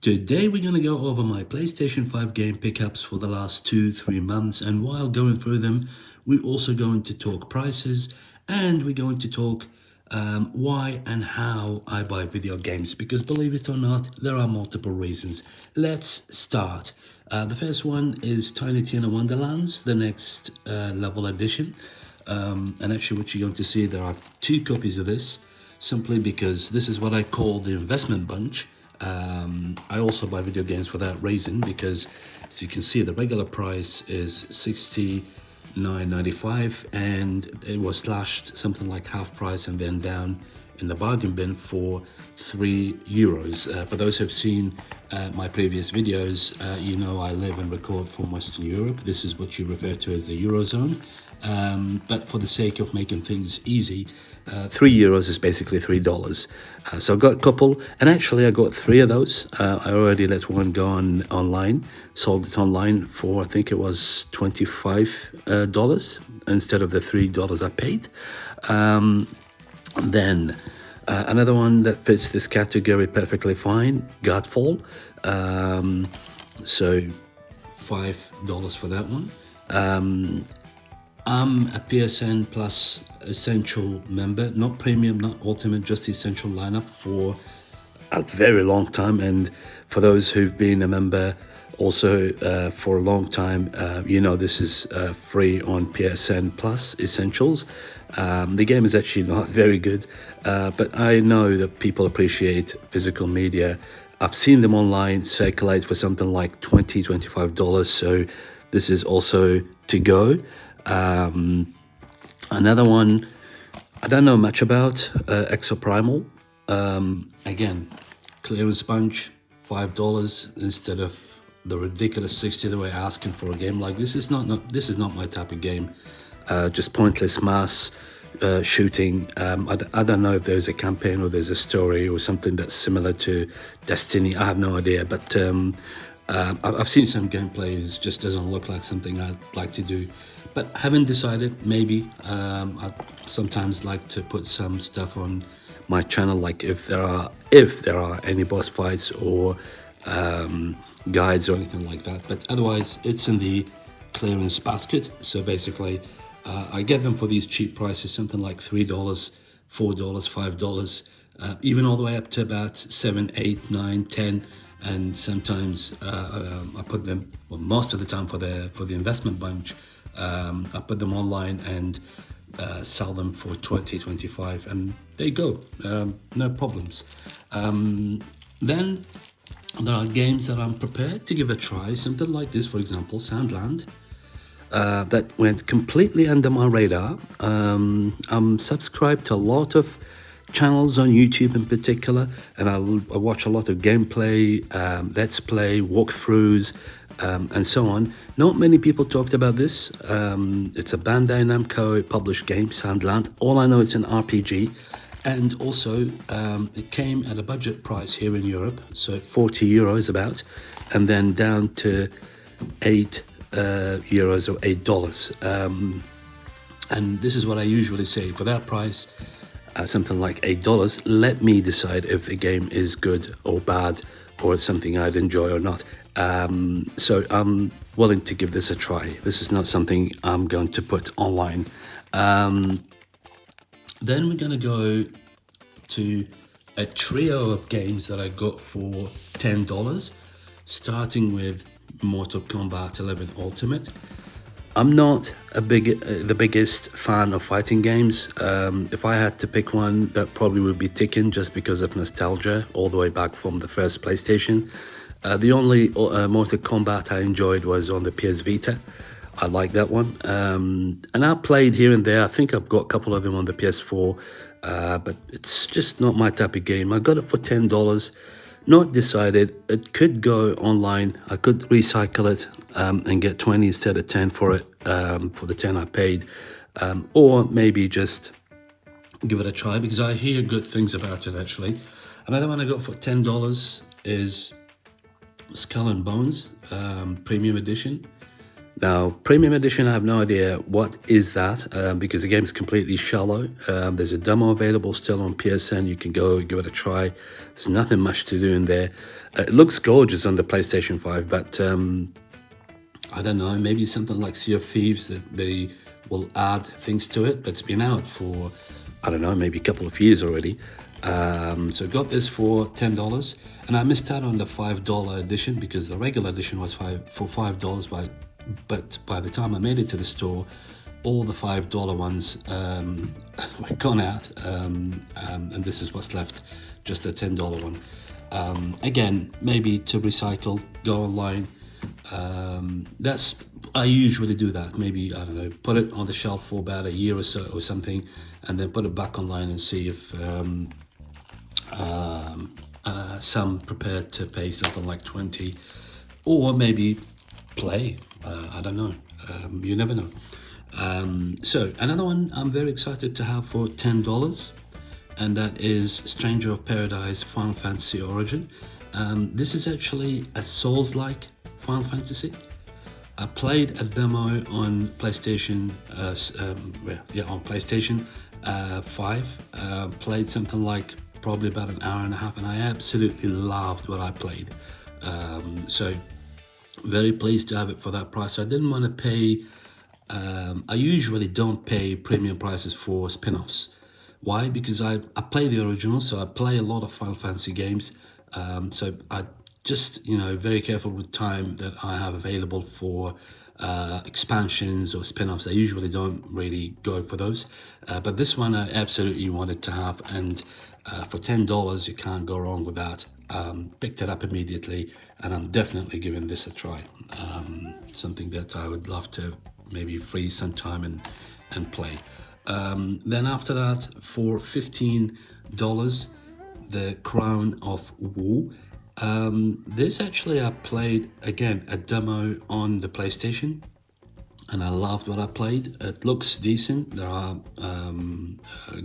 Today we're going to go over my PlayStation 5 game pickups for the last 2-3 months, and while going through them, we're also going to talk prices, and we're going to talk why and how I buy video games, because believe it or not, there are multiple reasons. Let's start. The first one is Tiny Tina Wonderlands, the next level edition. And actually what you're going to see, there are 2 copies of this, simply because this is what I call the investment bunch. I also buy video games for that reason, because as you can see, the regular price is $69.95 and it was slashed something like half price and then down in the bargain bin for €3. For those who have seen my previous videos, you know I live and record from Western Europe. This is what you refer to as the Eurozone. But for the sake of making things easy, €3 is basically $3. So I got a couple, and actually I got 3 of those. I already let one go online, sold it online for, I think it was $25 instead of the $3 I paid. Then another one that fits this category perfectly fine, Godfall. So $5 for that one. I'm a PSN Plus Essential member, not Premium, not Ultimate, just the Essential lineup for a very long time. And for those who've been a member also for a long time, you know this is free on PSN Plus Essentials. The game is actually not very good, but I know that people appreciate physical media. I've seen them online circulate for something like $20-25, so this is also to go. Another one I don't know much about, Exoprimal. Again, clearance bunch, $5 instead of the ridiculous $60 they were asking for a game like this. This is not my type of game. Just pointless mass shooting. I don't know if there's a campaign or there's a story or something that's similar to Destiny. I have no idea, but I've seen some gameplay. It just doesn't look like something I'd like to do, but haven't decided. Maybe I sometimes like to put some stuff on my channel, like if there are any boss fights or guides or anything like that. But otherwise, it's in the clearance basket. So basically, I get them for these cheap prices, something like $3, $4, $5, even all the way up to about $7, $8, $9, $10. And sometimes I put them, well, most of the time for the investment bunch, I put them online and sell them for $20, $25, and there you go, no problems. Then there are games that I'm prepared to give a try, something like this, for example, Sandland, that went completely under my radar. I'm subscribed to a lot of channels on YouTube in particular, and I watch a lot of gameplay, let's play, walkthroughs, and so on. Not many people talked about this. It's a Bandai Namco published game, Sandland. All I know, it's an RPG, and also it came at a budget price here in Europe, so €40 about, and then down to €8 or $8. And this is what I usually say, for that price, something like $8, let me decide if the game is good or bad, or it's something I'd enjoy or not. So I'm willing to give this a try. This is not something I'm going to put online. Then we're going to go to a trio of games that I got for $10, starting with Mortal Kombat 11 Ultimate. I'm not the biggest fan of fighting games. If I had to pick one, that probably would be Tekken, just because of nostalgia, all the way back from the first PlayStation. The only Mortal Kombat I enjoyed was on the PS Vita. I like that one. And I played here and there. I think I've got a couple of them on the PS4, but it's just not my type of game. I got it for $10. Not decided. It could go online. I could recycle it and get 20 instead of 10 for it, for the 10 I paid, or maybe just give it a try, because I hear good things about it actually. Another one I got for $10 is Skull and Bones Premium Edition. Now, Premium Edition, I have no idea what is that because the game is completely shallow. There's a demo available still on PSN. You can go give it a try. There's nothing much to do in there. It looks gorgeous on the PlayStation 5, but I don't know, maybe something like Sea of Thieves that they will add things to it. But it's been out for, I don't know, maybe a couple of years already. So got this for $10, and I missed out on the $5 edition because the regular edition was for $5. But by the time I made it to the store, all the $5 ones were gone out, and this is what's left, just a $10 one. Again, maybe to recycle, go online. I usually do that. Maybe, I don't know, put it on the shelf for about a year or so or something, and then put it back online and see if some prepared to pay something like 20, or maybe play. I don't know. You never know. So another one I'm very excited to have for $10, and that is Stranger of Paradise Final Fantasy Origin. This is actually a Souls-like Final Fantasy. I played a demo on PlayStation, on PlayStation 5. Played something like probably about an hour and a half, and I absolutely loved what I played. So very pleased to have it for that price. I didn't want to pay. I usually don't pay premium prices for spin-offs. Why? Because I play the original, so I play a lot of Final Fantasy games. So I just, very careful with time that I have available for expansions or spin-offs. I usually don't really go for those. But this one I absolutely wanted to have, and for $10 you can't go wrong with that. Picked it up immediately, and I'm definitely giving this a try. Something that I would love to maybe freeze some time and play. Then after that, for $15, The Crown of Wu. This actually I played, again, a demo on the PlayStation, and I loved what I played. It looks decent. There are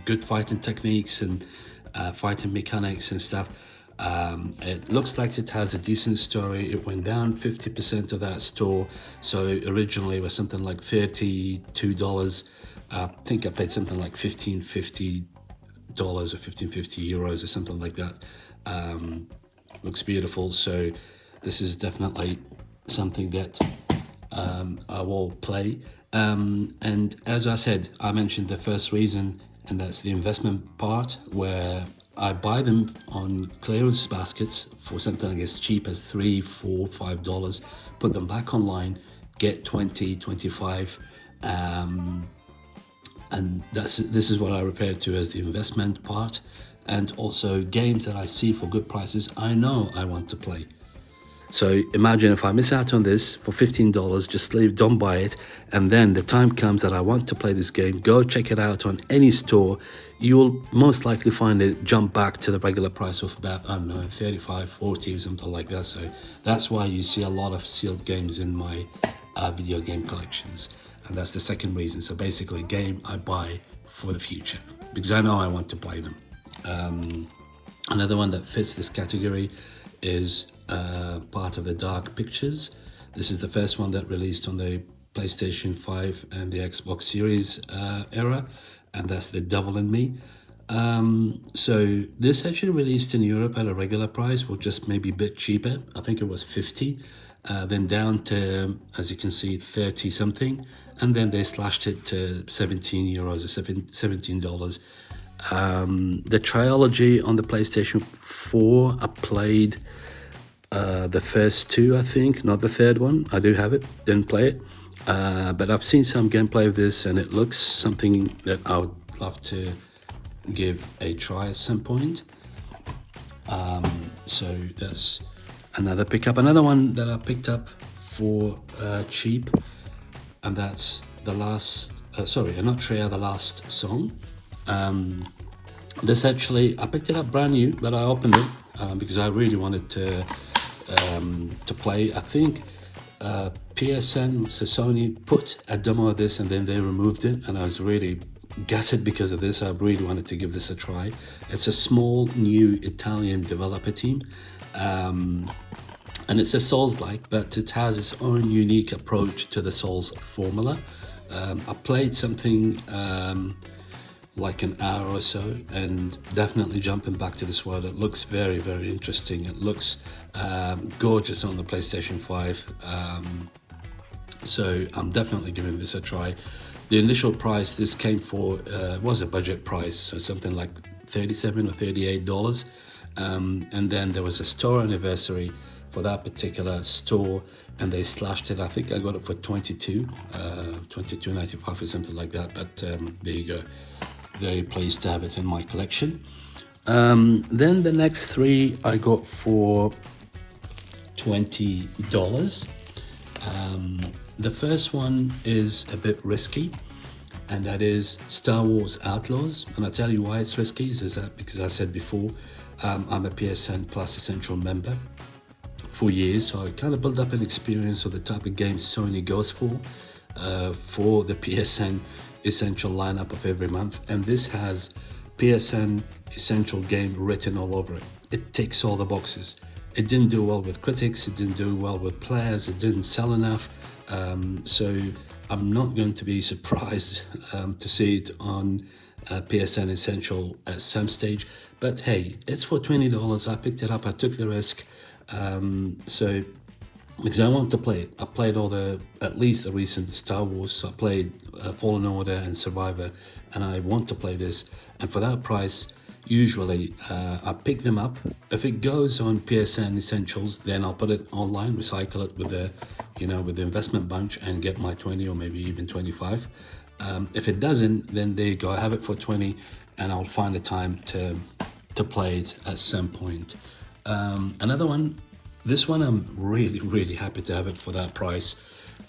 good fighting techniques and fighting mechanics and stuff. It looks like it has a decent story. It went down 50% of that store. So originally it was something like $32. I think I paid something like $15.50 or €15.50 or something like that. Looks beautiful. So this is definitely something that I will play. And as I said, I mentioned the first reason, and that's the investment part, where I buy them on clearance baskets for something like as cheap as $3, $4, $5, put them back online, get 20, 25, and this is what I refer to as the investment part. And also games that I see for good prices, I know I want to play. So imagine if I miss out on this for $15, just leave, don't buy it, and then the time comes that I want to play this game, go check it out on any store, you'll most likely find it jump back to the regular price of about, I don't know, 35, 40 or something like that. So that's why you see a lot of sealed games in my video game collections. And that's the second reason. So basically, game I buy for the future because I know I want to play them. Another one that fits this category is part of the Dark Pictures. This is the first one that released on the PlayStation 5 and the Xbox Series era, and that's The Devil in Me. So this actually released in Europe at a regular price, or just maybe a bit cheaper. I think it was 50, then down to, as you can see, 30 something, and then they slashed it to €17 or $17. The trilogy on the PlayStation 4, I played the first two, I think, not the third one. I do have it, didn't play it, but I've seen some gameplay of this, and it looks something that I would love to give a try at some point. So that's another pickup. Another one that I picked up for cheap, and that's the last, the last song. This actually, I picked it up brand new, but I opened it because I really wanted to play. I think PSN, so Sony, put a demo of this and then they removed it, and I was really gutted because of this. I really wanted to give this a try. It's a small new Italian developer team. and it's a Souls-like, but it has its own unique approach to the Souls formula. I played something like an hour or so, and definitely jumping back to this world. It looks very, very interesting. It looks gorgeous on the PlayStation 5. So I'm definitely giving this a try. The initial price this came for was a budget price, so something like $37 or $38. And then there was a store anniversary for that particular store, and they slashed it. I think I got it for $22.95 or something like that. But there you go. Very pleased to have it in my collection. Then the next three I got for $20. The first one is a bit risky, and that is Star Wars Outlaws. And I'll tell you why it's risky, is that because I said before, I'm a PSN Plus Essential member for years, so I kind of built up an experience of the type of games Sony goes for the PSN Essential lineup of every month. And this has PSN Essential game written all over it. It ticks all the boxes. It didn't do well with critics, it didn't do well with players, it didn't sell enough. So I'm not going to be surprised to see it on PSN Essential at some stage. But hey, it's for $20. I picked it up, I took the risk. So because I want to play it. I played at least the recent Star Wars. I played Fallen Order and Survivor, and I want to play this. And for that price, usually I pick them up. If it goes on PSN Essentials, then I'll put it online, recycle it with the investment bunch, and get my 20 or maybe even 25. If it doesn't, then there you go. I have it for 20, and I'll find a time to play it at some point. Another one. This one I'm really, really happy to have it for that price,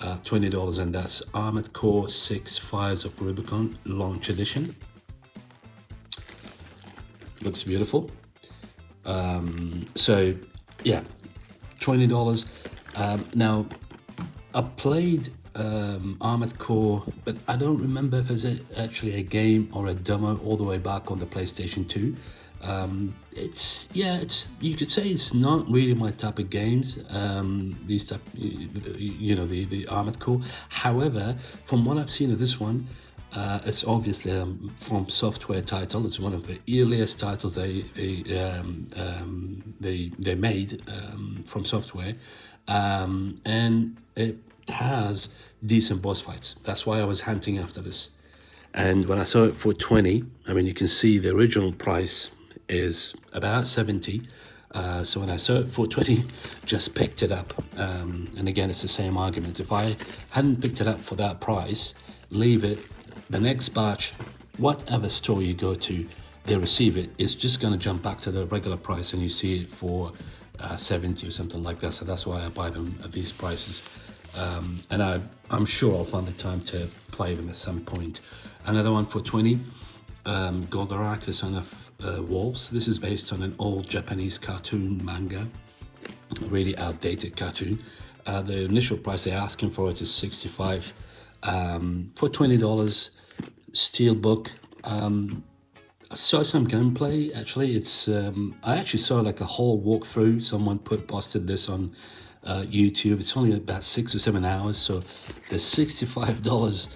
$20, and that's Armored Core 6 Fires of Rubicon Launch Edition. Looks beautiful. So yeah, $20. Now I played Armored Core, but I don't remember if it's actually a game or a demo all the way back on the PlayStation 2. It's you could say it's not really my type of games, these type, the Armored Core. However, from what I've seen of this one, it's obviously from software title. It's one of the earliest titles they made from software, and it has decent boss fights. That's why I was hunting after this. And when I saw it for 20, I mean, you can see the original price is about 70. So when I saw it for 20, just picked it up. And again, it's the same argument. If I hadn't picked it up for that price, leave it, the next batch, whatever store you go to, they receive it, it's just going to jump back to the regular price, and you see it for 70 or something like that. So that's why I buy them at these prices. And I'm sure I'll find the time to play them at some point. Another one for 20, Goldorak, the Son of Wolves. This is based on an old Japanese cartoon manga, a really outdated cartoon. The initial price they're asking for it is $65. For $20, Steelbook. I saw some gameplay. Actually, it's I actually saw like a whole walkthrough. Someone posted this on YouTube. It's only about 6 or 7 hours, so the $65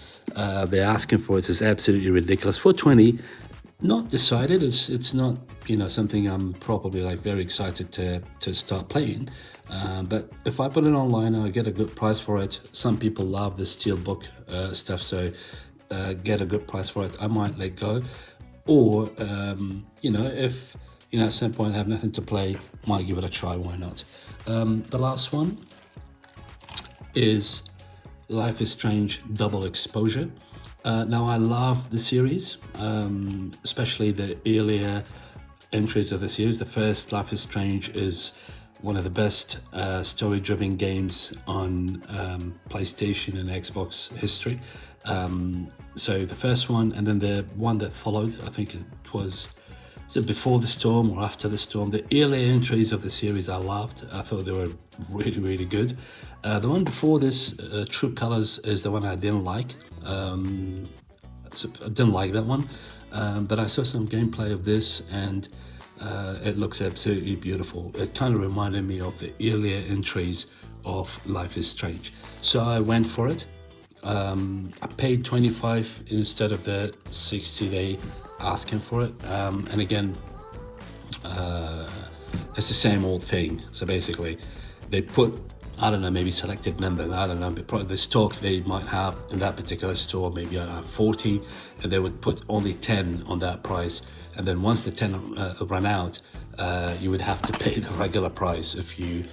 they're asking for it is absolutely ridiculous. For 20, not decided. It's not something I'm probably like very excited to start playing. But if I put it online, I'll get a good price for it. Some people love the Steelbook stuff, so get a good price for it. I might let go, or if at some point I have nothing to play, might give it a try. Why not? The last one is Life is Strange Double Exposure. Now I love the series, especially the earlier entries of the series. The first Life is Strange is one of the best story-driven games on PlayStation and Xbox history. So the first one, and then the one that followed, I think it was Before the Storm or After the Storm. The early entries of the series I loved. I thought they were really, really good. The one before this, True Colors, is the one I didn't like. I didn't like that one, but I saw some gameplay of this, and It looks absolutely beautiful. It kind of reminded me of the earlier entries of Life is Strange. So I went for it. I paid 25 instead of the 60 they asking for it. And again, it's the same old thing. So basically, they put, I don't know, maybe selected number, I don't know, but probably the stock they might have in that particular store, maybe I don't know, 40, and they would put only 10 on that price. And then once the 10 run out, you would have to pay the regular price if you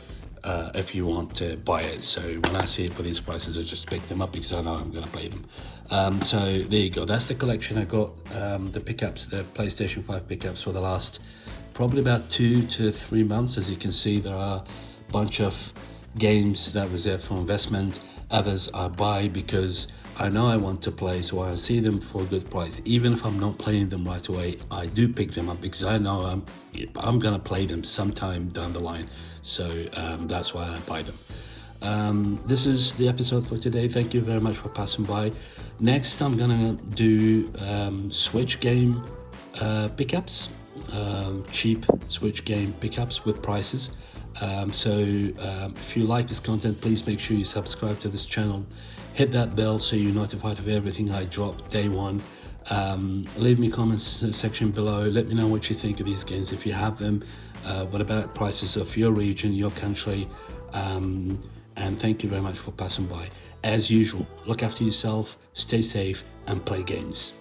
want to buy it. So when I see it for these prices, I just pick them up because I know I'm going to play them. So there you go. That's the collection. I got the pickups, the PlayStation 5 pickups for the last probably about 2 to 3 months. As you can see, there are a bunch of games that are reserved for investment. Others I buy because I know I want to play, so I see them for a good price. Even if I'm not playing them right away, I do pick them up because I know I'm gonna play them sometime down the line. So that's why I buy them. This is the episode for today. Thank you very much for passing by. Next, I'm gonna do Switch game pickups, cheap Switch game pickups with prices. So if you like this content, please make sure you subscribe to this channel. Hit that bell so you're notified of everything I drop day one. Leave me comments section below. Let me know what you think of these games if you have them. What about prices of your region, your country? And thank you very much for passing by. As usual, look after yourself, stay safe, and play games.